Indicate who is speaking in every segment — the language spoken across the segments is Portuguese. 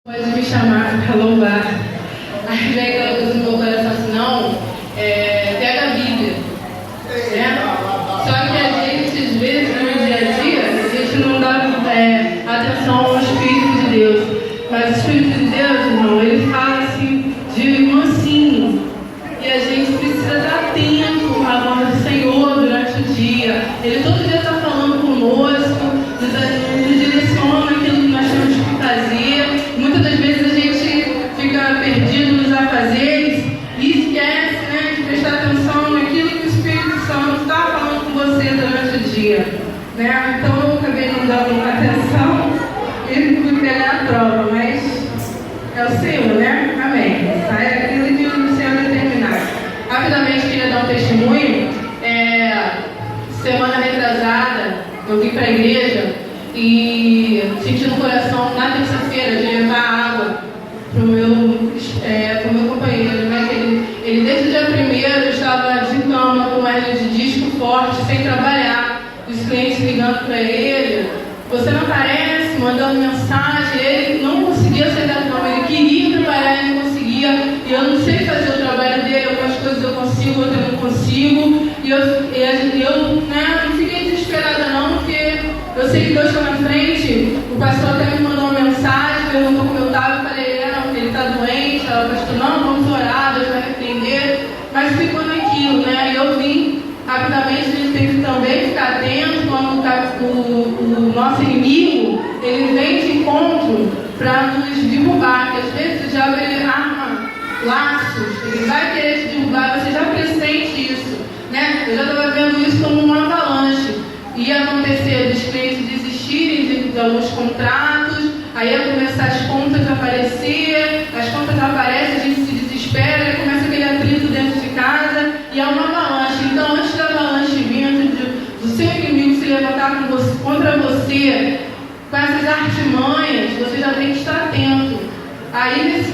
Speaker 1: Pode me chamar para louvar. Aí vem aquela coisa no meu coração assim, não, pega a Bíblia, né? Só que a gente, às vezes, no dia a dia, a gente não dá atenção ao Espírito de Deus. Mas o Espírito de Deus, irmão, ele fala assim, de mansinho. E a gente precisa estar atento à voz do Senhor durante o dia. Ele todo dia está falando conosco, nos direciona aquilo que nós temos que fazer. Muitas das vezes a gente fica perdido nos afazeres e esquece, né, de prestar atenção naquilo que o Espírito Santo está falando com você durante o dia, né? Então eu acabei não dando atenção e fui pegar a prova, mas é o Senhor, né? Amém. É aquilo que o Senhor determinar. Rapidamente queria dar um testemunho. Semana retrasada eu vim para a igreja e senti no coração na terça-feira de levar água para o meu companheiro, né? Ele desde o dia 1º estava de cama com uma hernia de disco forte, sem trabalhar. Os clientes ligando para ele, você não aparece, mandando mensagem. Ele não conseguia aceitar o nome, ele queria trabalhar e não conseguia. E eu não sei fazer o trabalho dele, algumas coisas eu consigo, outras eu não consigo. E eu não fiquei desesperada não, porque eu sei que Deus está na frente. O pastor até me mandou uma mensagem, perguntou como eu estava, eu falei, não, ele está doente. Ela, pastor, não, vamos orar, Deus vai repreender. Mas ficou naquilo, né? E eu vim rapidamente, a gente tem que também ficar atento quando o nosso inimigo, ele vem de encontro para nos derrubar, porque às vezes o diabo ele arma laços, ele vai querer te derrubar, você já pressente isso, né? Eu já estava vendo isso como uma avalanche. Ia acontecer dos clientes desistirem de alguns contratos, aí ia começar as contas a aparecer, as contas aparecem, a gente se desespera, aí começa aquele atrito dentro de casa e é uma avalanche. Então, antes da avalanche vir, antes do seu inimigo se levantar contra você, com essas artimanhas, você já tem que estar atento. Aí,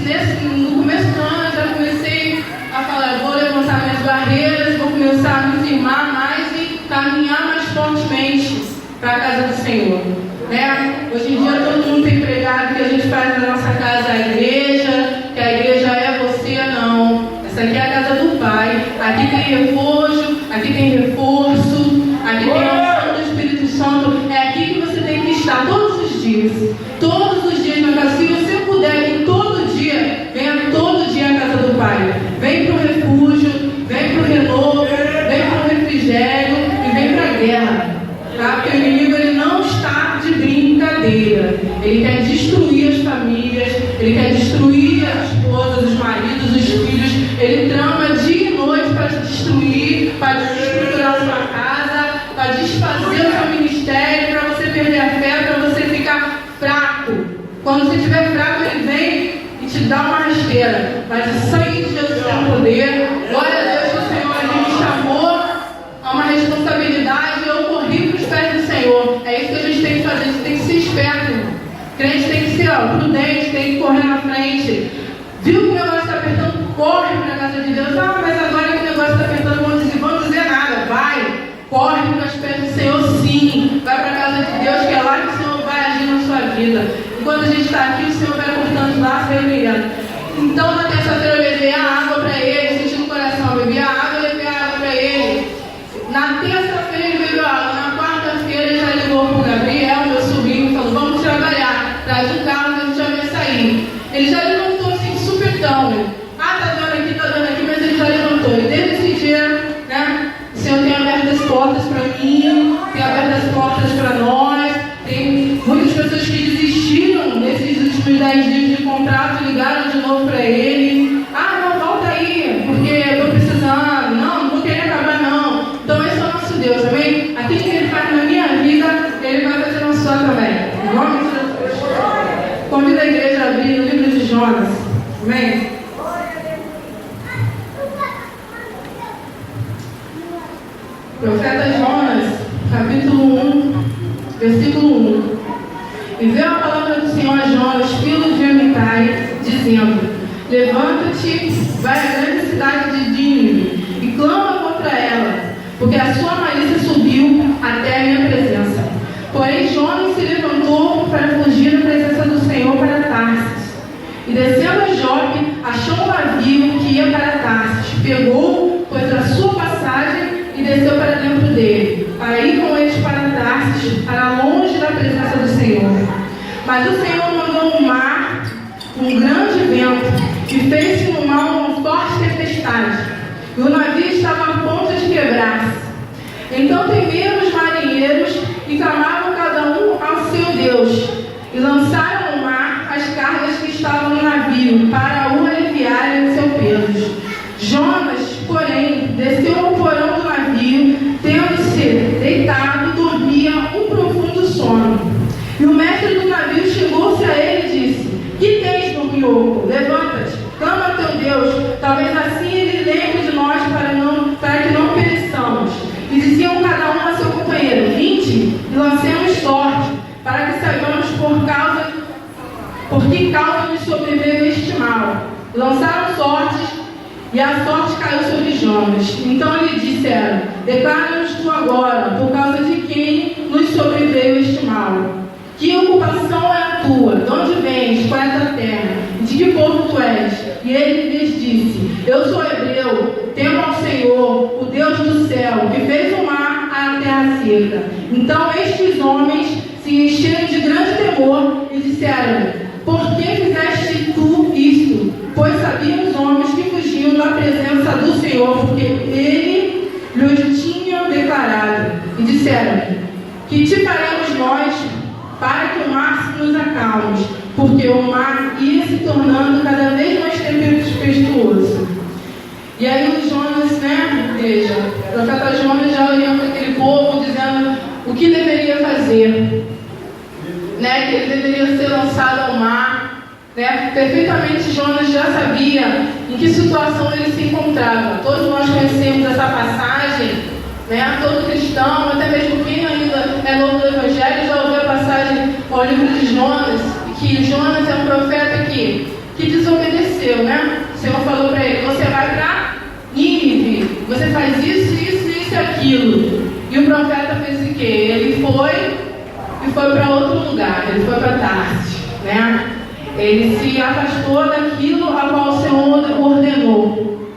Speaker 1: no começo do ano, eu já comecei a falar, eu vou levantar minhas barreiras, vou começar a me firmar mais e caminhar mais fortemente para a casa do Senhor. Né? Hoje em dia todo mundo tem pregado que a gente faz na nossa casa a igreja, que a igreja é você, não. Essa aqui é a casa do Pai. Aqui tem refúgio, aqui tem reforço, aqui tem a unção do Espírito Santo. É aqui que você tem que estar todos os dias. Todos os dias na casa. Se você puder ir todo dia, venha todo dia à casa do Pai. Vem para o refúgio, vem para o renovo, vem para o refrigério e vem para a guerra. Tá? Porque o inimigo ele não está de brincadeira. Ele quer destruir as famílias, ele quer destruir as esposas, os maridos, os filhos. Ele trama dia e noite para te destruir, para desestruturar a sua casa, para desfazer o seu ministério, para você perder a fé, para você ficar fraco. Quando você estiver fraco, ele vem e te dá uma rasteira. Mas o sangue de Jesus tem poder. Glória a Deus que o Senhor ele me chamou a uma responsabilidade e eu corri para os pés do Senhor. É isso que a gente tem que fazer, a gente tem que ser esperto. O crente tem que ser prudente, tem que correr na frente. Viu que o negócio está apertando? Corre para a casa de Deus. Ah, mas agora que o negócio está apertando, vamos dizer nada. Vai, corre para os pés do Senhor, sim. Vai para a casa de Deus, que é lá que o Senhor vai agir na sua vida. Enquanto a gente está aqui, o Senhor vai cortando os laços e brilhando. Então, na terça-feira, eu levei a água para ele, senti no coração, eu bebi a água, levei a água para ele. Na terça-feira, ele bebeu água. Na quarta-feira, ele já ligou para o Gabriel, meu sobrinho, e falou: vamos trabalhar, traz o carro que a gente já vai sair. Ele já levantou assim, supetão, né? Ah, tá dando aqui, mas ele já levantou. E desde esse dia, né, o Senhor tem aberto as portas para mim, tem aberto as portas para nós. Tem muitas pessoas que desistiram nesses últimos 10 dias de contrato, ligaram de novo para ele. Ah, não, volta aí, porque eu estou precisando. Não vou querer acabar, não. Então esse é o nosso Deus, amém? Aquilo que ele faz na minha vida, ele vai fazer na sua também. Em nome de Jesus. Convido a igreja a abrir no livro de Jonas. Amém? Profeta Jonas, capítulo 1, versículo 1. E veio a palavra do Senhor a Jonas, filho de Amitai, dizendo: levanta-te, vai à grande cidade de Nínive e clama contra ela, porque a sua malícia subiu até a minha presença. Porém Jonas se levantou para fugir da presença do Senhor para Tarsis. E descendo a Jope, achou um navio que ia para Tarsis. Pegou, pôs a sua passagem e desceu para dentro dele, para ir com eles para Tarsis, para longe da presença do Senhor. Mas o Senhor mandou um mar, um grande vento, e fez-se no mar uma forte tempestade, e o navio estava a ponto de quebrar-se. Então temeram os marinheiros e clamavam cada um ao seu Deus, e lançaram no mar as cargas que estavam no navio, para o aliviarem do seu peso. Jonas, porém, desceu ao porão do navio, tendo-se deitado, dormia um profundo sono. E o mestre do navio chegou-se a ele e disse: Que tens, dorminhoco? Levanta-te, clama a teu Deus, talvez assim ele lembre de nós para que não pereçamos. E diziam cada um a seu companheiro: Vinde e lancemos sorte, para que saibamos por que causa nos sobreveio este mal. Lançaram sortes, e a sorte caiu sobre Jonas. Então lhe disseram: Declara-nos tu agora, por causa de quem nos sobreveio este mal. Que ocupação é a tua? De onde vens? Qual é a tua terra? De que povo tu és? E ele lhes disse: Eu sou hebreu, temo ao Senhor, o Deus do céu, que fez o mar à terra seca. Então estes homens se encheram de grande temor e disseram: Por que fizeste tu isto? Pois sabiam os homens que fugiam da presença do Senhor, porque ele lhes tinha declarado. E disseram: Que te faremos nós para que o mar nos acalme? Porque o mar ia se tornando cada vez mais tempestuoso. E aí o Jonas, igreja, o profeta Jonas já orienta aquele povo, dizendo o que deveria fazer, que ele deveria ser lançado ao mar, Perfeitamente Jonas já sabia em que situação ele se encontrava. Todos nós conhecemos essa passagem, todo cristão, até mesmo quem ainda é novo do Evangelho, já ouviu a passagem ao livro de Jonas, que Jonas é um profeta que desobedeceu, O Senhor falou para ele: você vai para Nínive, você faz isso, isso, isso e aquilo. E o profeta fez o quê? Ele foi para outro lugar, ele foi para Tarsis, Ele se afastou daquilo a qual o Senhor ordenou,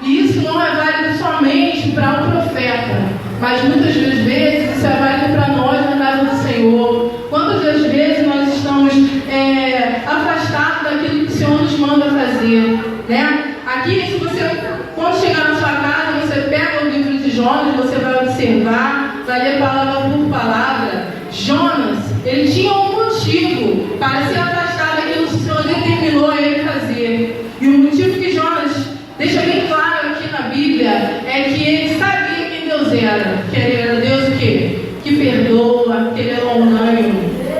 Speaker 1: E isso não é válido somente para o profeta, mas muitas das vezes isso é válido para nós na casa do Senhor. Quantas das vezes nós estamos afastados daquilo que o Senhor nos manda fazer, Aqui, se você, quando chegar na sua casa, você pega o livro de Jonas, você vai observar, vai ler palavra por palavra. Jonas, ele tinha um motivo para se afastar daquilo que o Senhor determinou a ele fazer. E o motivo que Jonas deixa bem claro aqui na Bíblia é que ele sabia quem Deus era. Que ele era Deus o quê? Que perdoa, que ele é longânimo.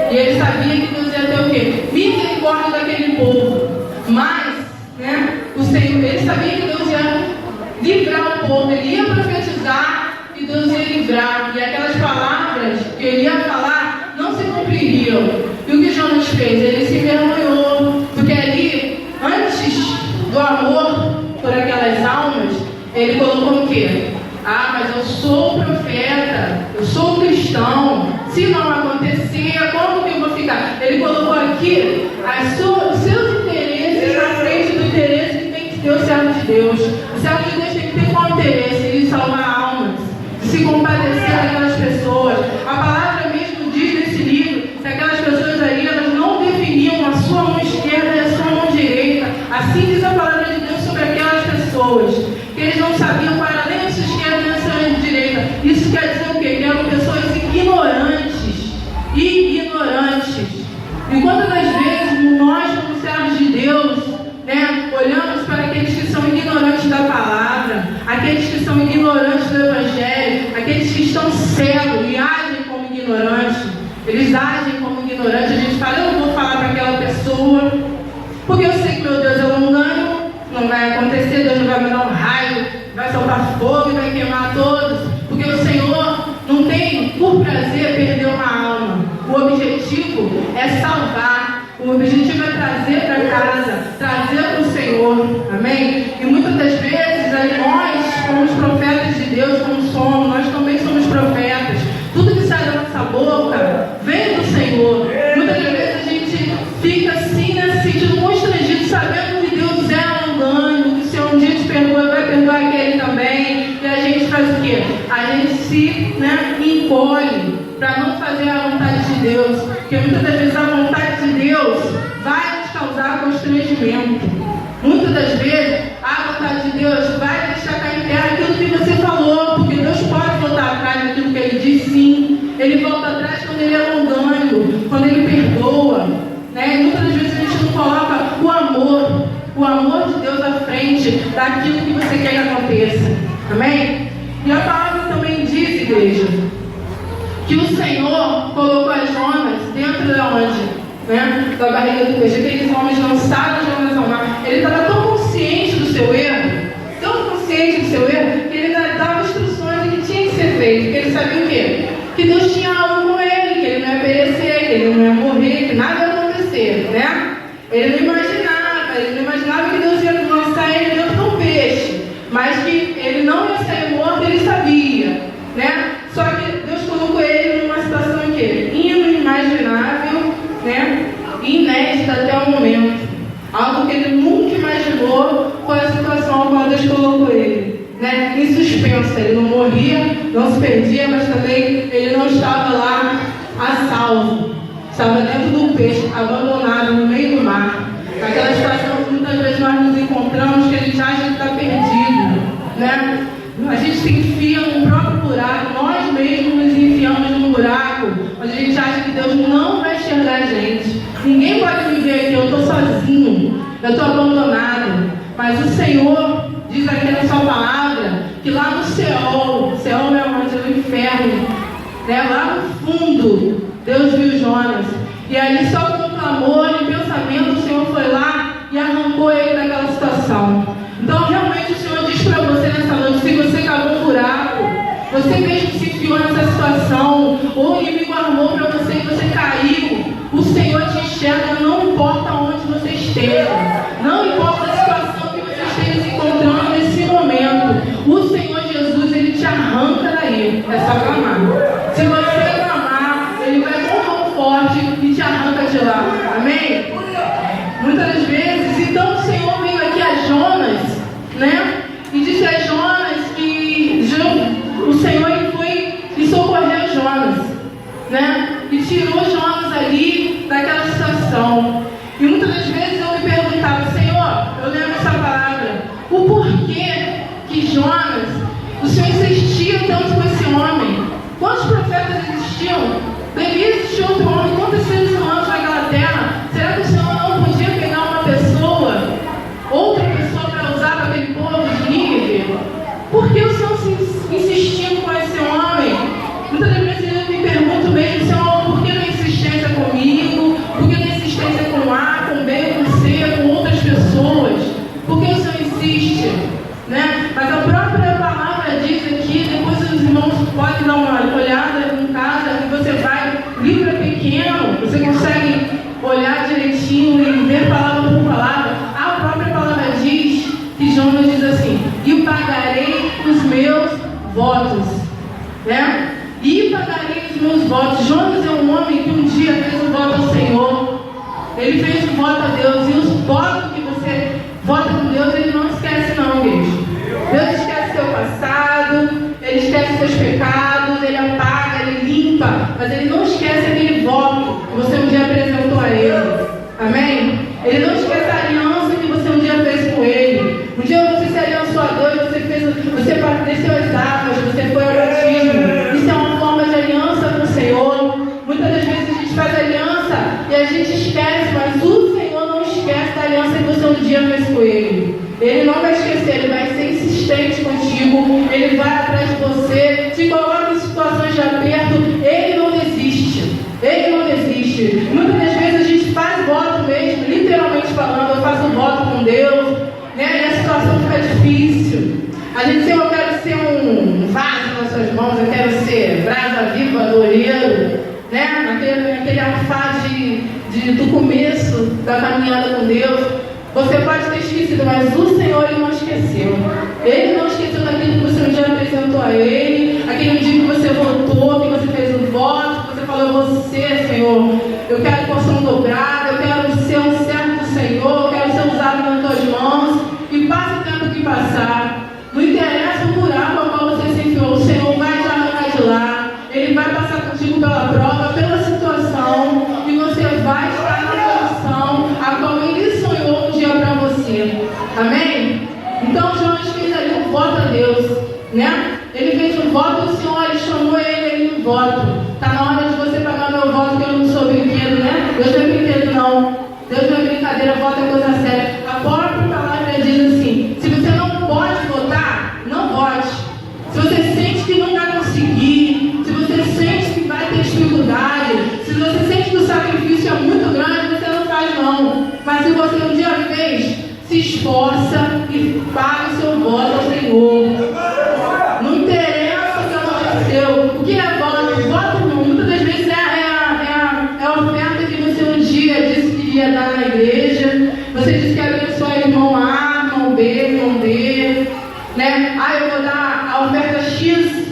Speaker 1: E ele sabia que Deus ia ter o quê? Misericórdia daquele povo. Mas, o Senhor, ele sabia que Deus ia livrar o povo. Ele ia profetizar e Deus ia livrar. E aquelas palavras que ele ia falar não se cumpririam. E o que Jonas fez? Ele se envergonhou. Porque ali, antes do amor por aquelas almas, ele colocou o quê? Mas eu sou profeta, eu sou cristão. Se não acontecer, como que eu vou ficar? Ele colocou aqui os seus interesses na frente do interesse que tem que ter o servo de Deus. O servo de Deus tem que ter qual interesse? De salvar almas, de se compadecer daquelas pessoas. A palavra mesmo diz nesse livro que aquelas pessoas ali, elas não definiam a sua mão esquerda e a sua mão direita. Assim diz a palavra de Deus sobre aquelas pessoas, que eles não sabiam qual era nem a sua esquerda nem a sua mão direita. Isso quer dizer o quê? Que eram pessoas ignorantes. E quantas das vezes nós, como servos de Deus, olhamos para aqueles que são ignorantes da palavra, aqueles que são ignorantes do Evangelho, aqueles que estão cegos e agem como ignorantes. Eles agem como ignorantes. A gente fala: eu não vou falar para aquela pessoa, porque eu sei que meu Deus é longânimo, não vai acontecer, Deus não vai me dar um raio, vai soltar fogo e vai queimar todos, porque o Senhor não tem por prazer perder uma alma. O objetivo é salvar, o objetivo é trazer para casa, trazer para o Senhor, amém? E muitas das vezes nós, como os profetas de Deus, como somos, nós também somos profetas. Tudo que sai da nossa boca vem do Senhor. Muitas das vezes a gente fica assim, nesse sentido constrangido Porque muitas das vezes a vontade de Deus vai nos causar constrangimento. Muitas das vezes a vontade de Deus vai deixar cair em terra aquilo que você falou, porque Deus pode voltar atrás daquilo que Ele diz, sim. Ele volta atrás quando Ele é longânimo, quando Ele perdoa, né? E muitas das vezes a gente não coloca o amor de Deus à frente daquilo que você quer que aconteça. Amém? E a palavra também diz, igreja, que o Senhor colocou as Jonas dentro de onde? Né? Da barriga do peixe. Aqueles homens lançaram Jonas ao mar. Ele estava tão consciente do seu erro, que ele dava instruções do que tinha que ser feito, porque ele sabia o quê? Que Deus tinha algo com ele, que ele não ia perecer, que ele não ia morrer, que nada ia acontecer, né? Ele não imaginava que Deus ia lançar ele dentro de um peixe, mas que ele não ia sair morto, ele sabia, né? Só que Deus colocou ele numa situação inimaginável, né? Inédita até o momento. Algo que ele nunca imaginou foi a situação a qual Deus colocou ele, né? Em suspenso. Ele não morria, não se perdia, mas também ele não estava lá a salvo. Estava dentro do peixe, abandonado no meio do mar. Aquela situação que muitas vezes nós nos encontramos, que a gente acha que está perdido, né? A gente se enfia no próprio buraco, nós mesmos nos enfiamos num buraco, onde a gente acha que Deus não vai enxergar a gente. Ninguém pode me ver aqui, eu estou sozinho, eu estou abandonado. Mas o Senhor diz aqui na sua palavra que lá no céu é onde é o inferno, né? Lá no fundo, Deus viu Jonas. E ali só com clamor e pensamento, o Senhor foi lá e arrancou ele daquela situação. Então realmente o Senhor diz para você nessa noite, se você cavou um buraco, você mesmo se enfiou nessa situação, ou o inimigo armou para você e você caiu, o Senhor te enxerga, não importa onde você esteja, não importa a situação que você esteja se encontrando nesse momento, o Senhor Jesus, Ele te arranca daí, é só clamar. Se você clamar, Ele vai com mão forte e te arranca de lá, amém? Muitas das vezes, então o Senhor veio aqui a Jonas, né? E disse a Jonas que o Senhor foi e socorreu Jonas, né? E tirou Jonas ali daquela situação. E muitas das vezes eu me perguntava, Senhor, eu lembro essa palavra, o porquê que Jonas, o Senhor insistia tanto com esse homem? Quantos profetas existiam? Devia existir outro homem, quantos seres humanos naquela terra? Será que o Senhor não podia pegar uma pessoa, outra pessoa para usar para aquele povo de Nínive? Por que o Senhor insistiu com esse homem? Muitas vezes eu me pergunto mesmo, Senhor, por que não insistência comigo? Por que não insistência com A, com B, com C, com outras pessoas? Por que o Senhor insiste? Né? Mas a própria palavra diz aqui, depois os irmãos podem dar uma olhada em casa, que você vai, livro é pequeno, você consegue olhar direitinho e ver palavra por palavra. A própria palavra diz, que Jonas diz assim, e pagarei os meus votos, né? E pagarei os meus votos. Jonas é um homem que um dia fez um voto ao Senhor, ele fez um voto a Deus, e os votos que você vota com Deus, ele não esquece não, igreja. Deus esquece seu passado, ele esquece seus pecados, ele apaga, ele limpa, mas ele não esquece aquele voto que você um dia apresentou a ele, amém? Ele não esquece a aliança que você um dia fez com ele. Um dia você se aliançou a Deus, você desceu as águas, você foi ao batismo. Isso é uma forma de aliança com o Senhor. Muitas das vezes a gente faz aliança e a gente esquece, mas o Senhor não esquece da aliança que você um dia fez com ele. Ele não vai esquecer, ele vai ser insistente contigo, ele vai atrás de você, te coloca em situações de aperto, ele não desiste, ele não desiste. Muitas das vezes a gente faz voto mesmo, literalmente falando, eu faço voto com Deus, né? E a situação fica difícil. A gente diz, eu quero ser um vaso nas suas mãos, eu quero ser brasa viva do olheiro, né? Naquele alfaz do começo da caminhada com Deus. Você pode ter esquecido, mas o Senhor ele não esqueceu. Ele não esqueceu daquilo que você um dia apresentou a Ele, aquele dia que você votou, que você fez um voto, que você falou, você, Senhor, eu quero porção dobrada, eu quero ser um servo do Senhor, eu quero ser usado nas tuas mãos, e passa o tempo que passar. Não interessa o buraco ao qual você se enfiou, o Senhor vai te arrancar de lá, Ele vai passar contigo pela prova, pela situação, se você um dia fez, se esforça e paga o seu voto ao Senhor. Não interessa o que aconteceu. O que é voto? Voto, muitas das vezes, é a oferta que você um dia disse que ia dar na igreja. Você disse que ia abençoar irmão A, irmão B, irmão D. Né? Eu vou dar a oferta X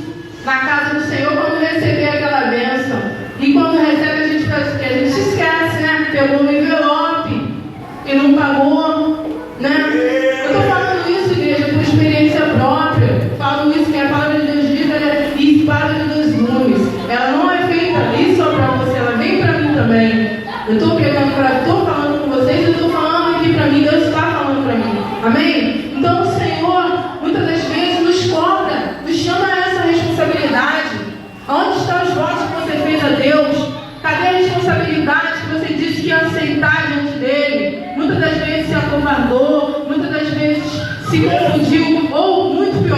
Speaker 1: na casa do Senhor quando receber aquela bênção. E quando recebe, a gente faz o quê? A gente esquece, né? Pegou no envelope e não pagou, né? Eu estou falando isso, igreja, por experiência própria. Falo isso, que a palavra de Deus diz, ela é espada de dois gumes. Ela não é feita ali só para você, ela vem para mim também. Eu estou falando com vocês, eu estou falando aqui para mim, Deus está falando para mim. Amém? Então o Senhor, muitas das vezes, nos cobra, nos chama a essa responsabilidade. Onde estão os votos que você fez a Deus? Cadê a responsabilidade que você disse que ia aceitar diante dele? Muitas das vezes se acovardou, muitas das vezes se confundiu, ou muito pior,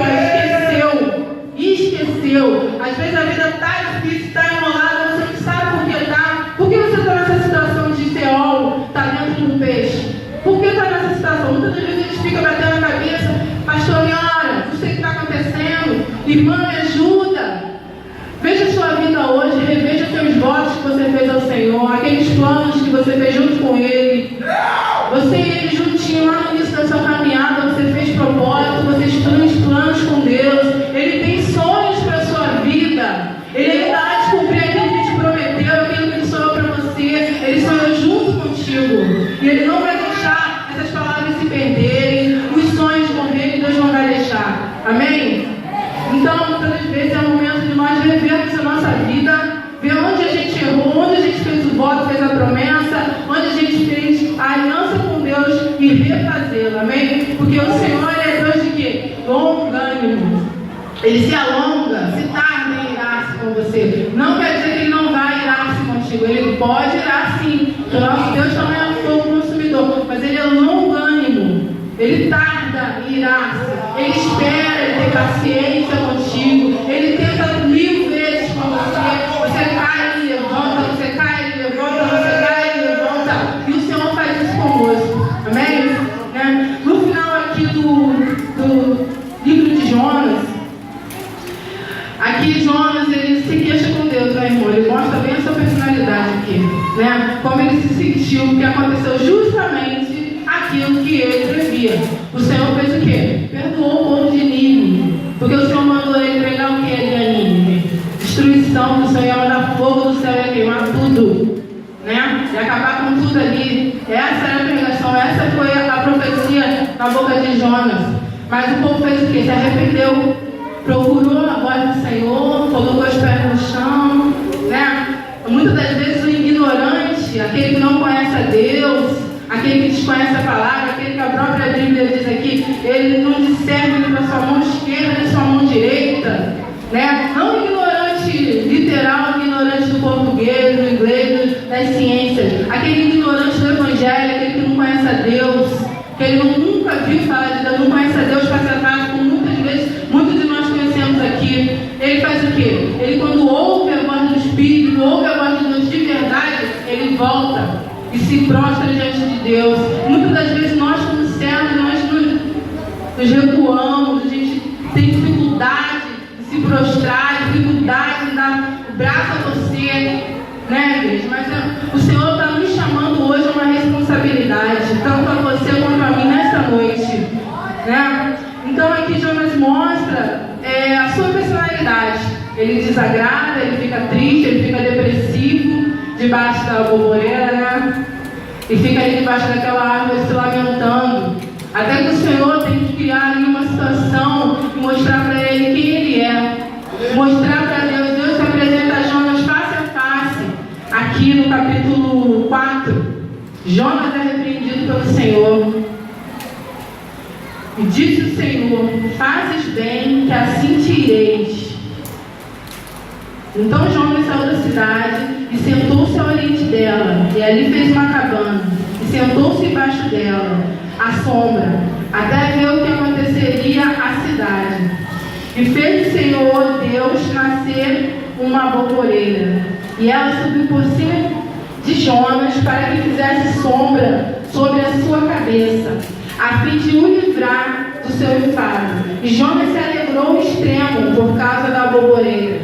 Speaker 1: esqueceu. Às vezes a vida está difícil, está enrolada, você não sabe por que está. Por que você está nessa situação de Seol, está dentro do peixe? Por que está nessa situação? Muitas das vezes a gente fica batendo a cabeça, pastor, me ora, não sei o que está acontecendo, irmã, me ajuda. Veja a sua vida hoje, reveja os seus votos que você fez ao Senhor, aqueles planos que você fez junto com Ele. Você e Ele juntinho lá no início da sua caminhada, você fez propósito, você fez planos com Deus. Ele tem sonhos para a sua vida. Ele ainda há de cumprir aquilo que te prometeu, aquilo que Ele sonhou para você. Ele sonhou junto contigo. E Ele não vai deixar essas palavras se perderem, os sonhos morrerem, Deus não vai deixar. Amém? Então, muitas das vezes é o momento de nós revermos a nossa vida, ver onde a gente errou, onde a gente fez o voto, fez a promessa, onde a gente fez a aliança com Deus e refazê-la, amém? Porque o Senhor é Deus de quê? Longânimo. Ele se alonga, se tarda em irar-se com você. Não quer dizer que Ele não vai irar-se contigo, Ele pode irar sim, porque o nosso Deus também é fogo consumidor, mas Ele é longânimo. Ele tarda em irar-se, Ele espera, Ele tem paciência contigo, Ele tenta 1000 vezes com você. Você cai, Ele levanta, você cai, Ele levanta, você cai, Ele levanta. E o Senhor faz isso conosco. Amém? No final aqui do livro de Jonas, aqui Jonas, ele se queixa com Deus, né, irmão? Ele mostra bem a sua personalidade aqui, né? Como ele se sentiu, que aconteceu justamente aquilo que ele previa. O Senhor fez o quê? Perdoou o povo de Nínive. Porque o Senhor mandou ele pregar o que de Nínive? Destruição. O Senhor ia mandar fogo do céu e ia queimar tudo, né? E acabar com tudo ali. Essa era a pregação, essa foi a profecia na boca de Jonas. Mas o povo fez o quê? Se arrependeu, procurou a voz do Senhor, colocou os pés no chão, né? Muitas das vezes o ignorante, aquele que não conhece a Deus, aquele que desconhece a palavra, aquele que a própria Bíblia diz aqui, ele não discerne para sua mão esquerda e sua mão direita, né? Não ignorante literal, ignorante do português, do inglês, das ciências, aquele ignorante do evangelho, aquele que não conhece a Deus, que ele nunca viu falar de Deus, não conhece a Deus, passa atrás, como muitas vezes, muitos de nós conhecemos aqui. Ele faz o quê? Ele, quando ouve a voz do Espírito, ouve a voz de Deus de verdade, ele volta e se prostra diante de Deus. Muitas das vezes nós, como servos, nós nos recuamos, a gente tem dificuldade de se prostrar, dificuldade de dar o braço a você, né, igreja? Mas o Senhor está nos chamando hoje a uma responsabilidade, tanto a você quanto a mim nesta noite, né? Então aqui Jonas mostra a sua personalidade. Ele desagrada, ele fica triste, ele fica depressivo debaixo da arvoreira, né? E fica ali debaixo daquela árvore se lamentando. Até que o Senhor tem que criar ali uma situação e mostrar para ele quem ele é. Mostrar para Deus. Deus se apresenta a Jonas face a face. Aqui no capítulo 4, Jonas é repreendido pelo Senhor. E disse o Senhor: fazes bem, que assim te ireis. Então Jonas saiu da cidade e sentou-se ao oriente dela, e ali fez uma cabana, e sentou-se embaixo dela, à sombra, até ver o que aconteceria à cidade. E fez o Senhor Deus nascer uma bocoreira, e ela subiu por cima de Jonas para que fizesse sombra sobre a sua cabeça, a fim de o livrar do seu enfado. E Jonas se alegrou ao extremo por causa da aboboreira.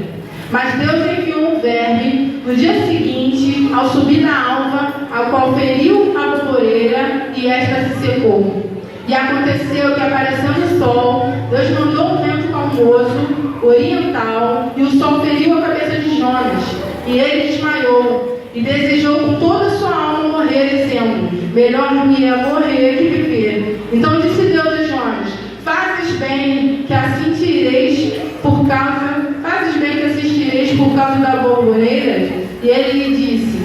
Speaker 1: Mas Deus enviou um verme no dia seguinte, ao subir na alva, a qual feriu a aboboreira, e esta se secou. E aconteceu que, aparecendo o sol, Deus mandou um vento calmoso, oriental, e o sol feriu a cabeça de Jonas, e ele desmaiou, e desejou com toda a sua alma morrer, dizendo: melhor me é morrer que viver. Então disse Deus a Jonas: fazes bem que assistireis por causa da aboboreira. E ele lhe disse: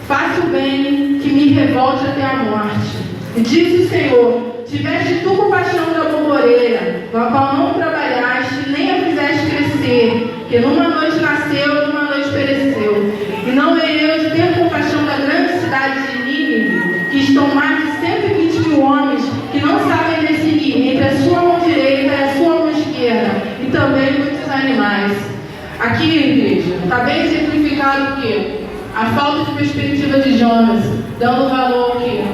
Speaker 1: faço bem que me revolte até a morte. E disse o Senhor: tiveste tu compaixão da aboboreira, com a qual não trabalhaste, nem a fizeste crescer, que numa noite nasceu e numa noite pereceu. E não hei eu de ter compaixão da grande cidade de Nínive, que estão mais de 120.000 homens, que não sabem decidir entre a sua mão direita e a sua mão esquerda, e também muitos animais. Aqui, igreja, está bem exemplificado o quê? A falta de perspectiva de Jonas, dando valor ao quê?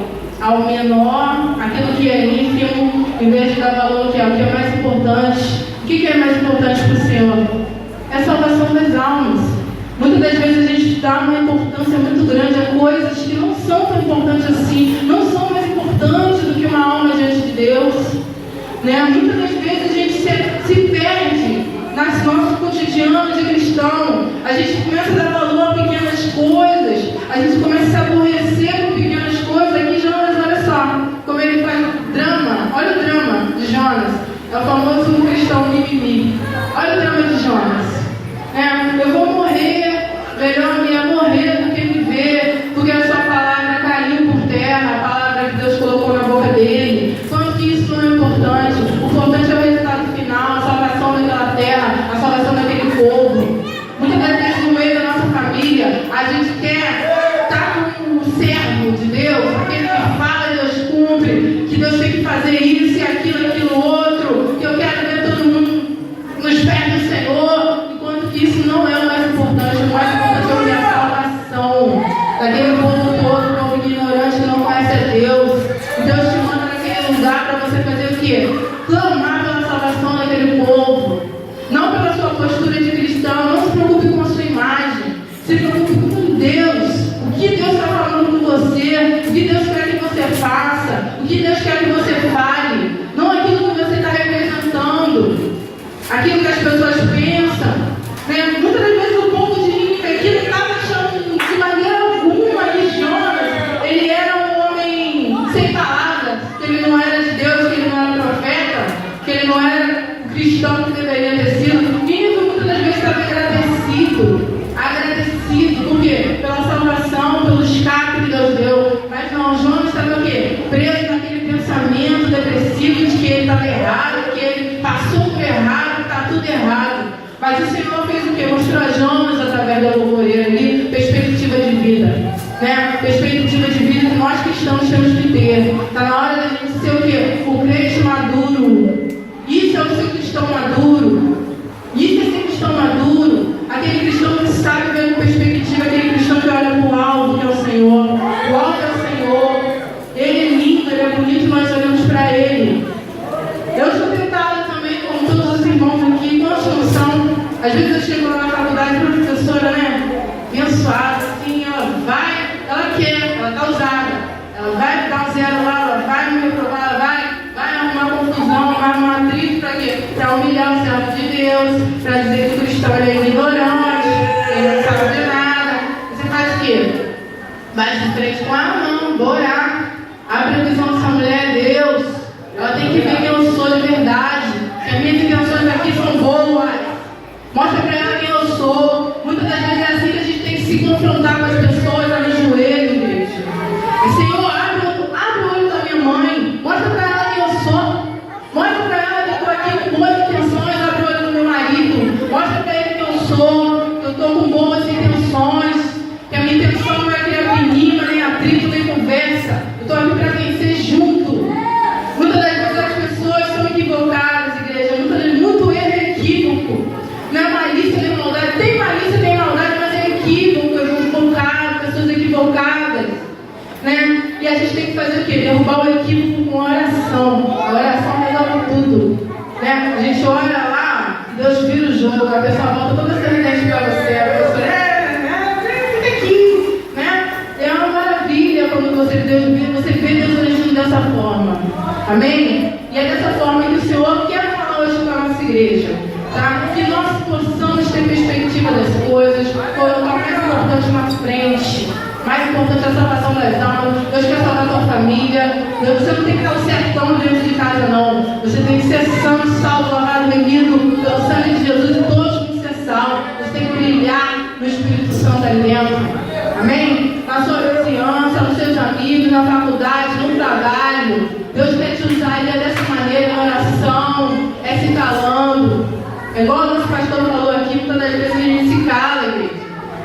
Speaker 1: Ao menor, aquilo que é ínfimo, em vez de dar valor ao que é mais importante. O que é mais importante para o Senhor? É a salvação das almas. Muitas das vezes a gente dá uma importância muito grande a coisas que não são tão importantes assim, não são mais importantes do que uma alma diante de Deus. Né? Muitas das vezes a gente se perde no nosso cotidiano de cristão. A gente começa a dar valor a pequenas coisas, a gente começa a se aborrecer com pequenas coisas. Aqui Jonas, olha só como ele faz drama. Olha o drama de Jonas. É o famoso cristão mimimi. Olha o drama de Jonas. Eu vou morrer, melhor me é morrer do que viver, porque a sua palavra caiu por terra, a palavra que Deus colocou na boca dele. Quanto que isso não é importante? O importante é o resultado final, a salvação daquela terra, a salvação daquele povo. Muitas das vezes no meio da nossa família, a gente quer estar como um servo de Deus, aquele que fala e Deus cumpre, que Deus tem que fazer isso e aquilo outro, que eu quero ver todo mundo nos pés do Senhor, enquanto que isso não é o mais importante. O mais importante é a salvação daquele povo todo, um povo ignorante que não conhece a Deus. E Deus te manda naquele lugar para você fazer o quê? Clamar pela salvação daquele povo. Não pela sua postura de cristão. Não se preocupe com a sua imagem. Se preocupe com Deus. O que Deus está falando com você. O que Deus quer que você faça. O que Deus quer que você fale. Não aquilo que você está representando. Aquilo que as pessoas pensam. Muitas das vezes o povo de Nínive aqui não estava achando de maneira alguma que Jonas, ele era um homem sem palavras, que ele não era de Deus, que ele não era profeta, que ele não era o cristão que deveria ter sido. Nínive muitas das vezes estava agradecido, por quê? Pela salvação, pelo escape que Deus deu. Mas não, Jonas estava o quê? Preso naquele pensamento depressivo de que ele estava errado, que ele passou por errado, está tudo errado. Mas o Senhor fez o quê? Mostrou a Jonas, através da aboboreira ali, perspectiva de vida. Perspectiva de vida que nós cristãos temos que ter. Está na hora da gente ser o quê? O crente maduro. Isso é o seu cristão maduro. Isso é ser cristão maduro. Aquele cristão que sabe ver com perspectiva, aquele cristão que olha para o alvo, que é o Senhor. O alvo é o Senhor. Ele é lindo, ele é bonito, nós olhamos para ele. Eu sou tentada também, como todos os irmãos aqui, com a solução. Às vezes eu chego lá na faculdade, professora, abençoada, assim, ela quer, ela está usada. Ela vai dar um zero lá, ela vai me reprovar, ela vai arrumar confusão, vai arrumar atrito para quê? Para humilhar o servo de Deus, para dizer que o cristão é ignorante, ele não sabe de nada. Você faz o quê? Vai de frente com ela, não, vou orar. Abre a visão dessa mulher, Deus. Ela tem que ver quem eu sou de verdade. Que as minhas intenções aqui são boas. Mostra para ela quem eu sou. Muitas das vezes é assim que a gente tem que se confrontar com as pessoas ali no joelho, igreja. Senhor, abre o olho da minha mãe. Mostra para ela quem eu sou. Mostra para ela que eu estou aqui com boas intenções. Abre o olho do meu marido. Mostra para ele quem eu sou. Que eu estou com boas intenções. Que a minha intenção não é criar menina, nem atrito, nem conversa. Eu estou aqui para vencer junto. Muitas das vezes as pessoas são equivocadas, igreja. Muito erro é equívoco. Não é malícia nem maldade. Tem malícia, tem maldade, mas é equívoco, é equivocado. derrubar o equívoco com oração. A oração resolve tudo. Né? A gente olha lá, Deus vira o jogo, a pessoa volta toda sorridente para você, a pessoa fica aqui, né? É uma maravilha quando você vê Deus agindo dessa forma. Amém? E é dessa forma que o Senhor quer falar hoje com a nossa igreja. Tá? Que nós possamos ter perspectiva das coisas, colocar o mais importante na frente. Mais importante é a salvação das almas. Deus quer salvar a tua família. Você não tem que dar o sertão dentro de casa, não. Você tem que ser santo, salvo, lavado, remido pelo sangue de Jesus, e todos têm que ser salvos. Você tem que brilhar no Espírito Santo ali dentro. Amém? Na sua vizinhança, nos seus amigos, na faculdade, no trabalho. Deus quer te usar e é dessa maneira, em oração, é se calando. É igual o nosso pastor falou aqui, muitas das vezes a gente se cala, igreja.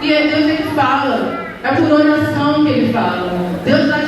Speaker 1: E é Deus que fala. É por oração que Ele fala. Deus dá